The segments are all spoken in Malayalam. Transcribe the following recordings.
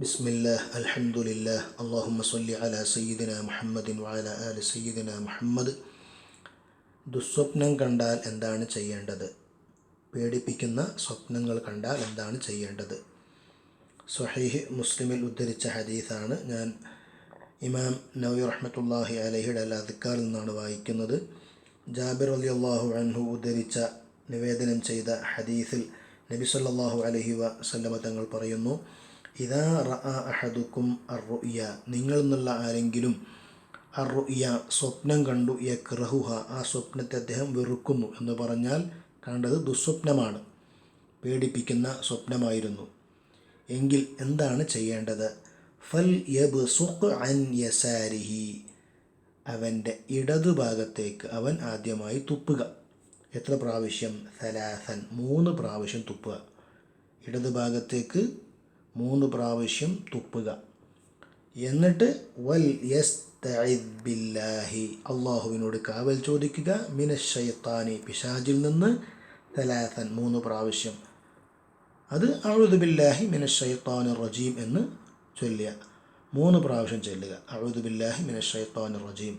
ബിസ്മില്ലാഹ് അൽഹംദുലില്ലാഹ് അല്ലാഹുമ്മ സ്വല്ലി അലാ സയ്യിദിന മുഹമ്മദിൻ വഅലാ ആലി സയ്യിദിന മുഹമ്മദ്. ദുസ്വപ്നം കണ്ടാൽ എന്താണ് ചെയ്യേണ്ടത്? പേടിപ്പിക്കുന്ന സ്വപ്നങ്ങൾ കണ്ടാൽ എന്താണ് ചെയ്യേണ്ടത്? സ്വഹീഹ് മുസ്ലിമിൽ ഉദ്ധരിച്ച ഹദീസാണ്. ഞാൻ ഇമാം നവവി റഹ്മത്തുള്ളാഹി അലൈഹിയുടെ അൽ അദ്കാറിൽ നിന്നാണ് വായിക്കുന്നത്. ജാബിർ റളിയല്ലാഹു അൻഹു ഉദ്ധരിച്ച നിവേദനം ചെയ്ത ഹദീസിൽ നബി സല്ലല്ലാഹു അലൈഹി വസല്ലമ തങ്ങൾ പറയുന്നു, ഇദാ റഅ അഹദുക്കും അർറുയ, നിങ്ങളിൽ നിന്നുള്ള ആരെങ്കിലും അർറുയ സ്വപ്നം കണ്ടു, യക്റഹുഹ, ആ സ്വപ്നത്തെ അദ്ദേഹം വെറുക്കുന്നു എന്ന് പറഞ്ഞാൽ കണ്ടത് ദുസ്വപ്നമാണ്, പേടിപ്പിക്കുന്ന സ്വപ്നമായിരുന്നു എങ്കിൽ എന്താണ് ചെയ്യേണ്ടത്? ഫൽ യബ്സുഖ് അൻ യസാരിഹി, അവൻ്റെ ഇടതുഭാഗത്തേക്ക് അവൻ ആദ്യമായി തുപ്പുക. എത്ര പ്രാവശ്യം? സലാസൻ, 3 പ്രാവശ്യം തുപ്പുക. ഇടതുഭാഗത്തേക്ക് 3 പ്രാവശ്യം തുപ്പുക. എന്നിട്ട് വൽ യസ്തഇദ് ബില്ലാഹി, അള്ളാഹുവിനോട് കാവൽ ചോദിക്കുക. മിനശ് ശൈത്താനി, പിശാചിൽ നിന്ന്. സലാസൻ, 3 പ്രാവശ്യം. അത് അഊദു ബില്ലാഹി മിനശ് ശൈത്താനിർ റജീം എന്ന് ചൊല്ലുക. 3 പ്രാവശ്യം ചൊല്ലുക, അഊദു ബില്ലാഹി മിനശ് ശൈത്താനിർ റജീം.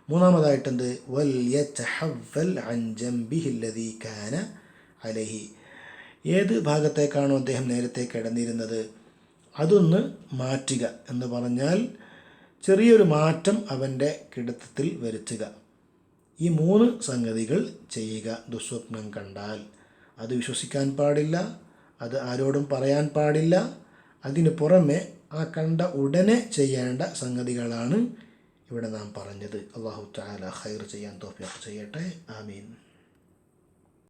മൂന്നാമതായിട്ടെന്ത്? വൽ യതഹവ്വൽ അൻ ജംബിഹി അല്ലദീ കാന അലൈഹി, ഏത് ഭാഗത്തേക്കാണോ അദ്ദേഹം നേരത്തെ കിടന്നിരുന്നത് അതൊന്ന് മാറ്റുക എന്ന് പറഞ്ഞാൽ ചെറിയൊരു മാറ്റം അവൻ്റെ കിടത്തത്തിൽ വരുത്തുക. ഈ 3 സംഗതികൾ ചെയ്യുക ദുസ്വപ്നം കണ്ടാൽ. അത് വിശ്വസിക്കാൻ പാടില്ല, അത് ആരോടും പറയാൻ പാടില്ല. അതിന് പുറമെ ആ കണ്ട ഉടനെ ചെയ്യേണ്ട സംഗതികളാണ് ഇവിടെ നാം പറഞ്ഞത്. അല്ലാഹു തആല ഖൈർ ചെയ്യാൻ തൗഫീഖ് ചെയ്യട്ടെ. ആമീൻ.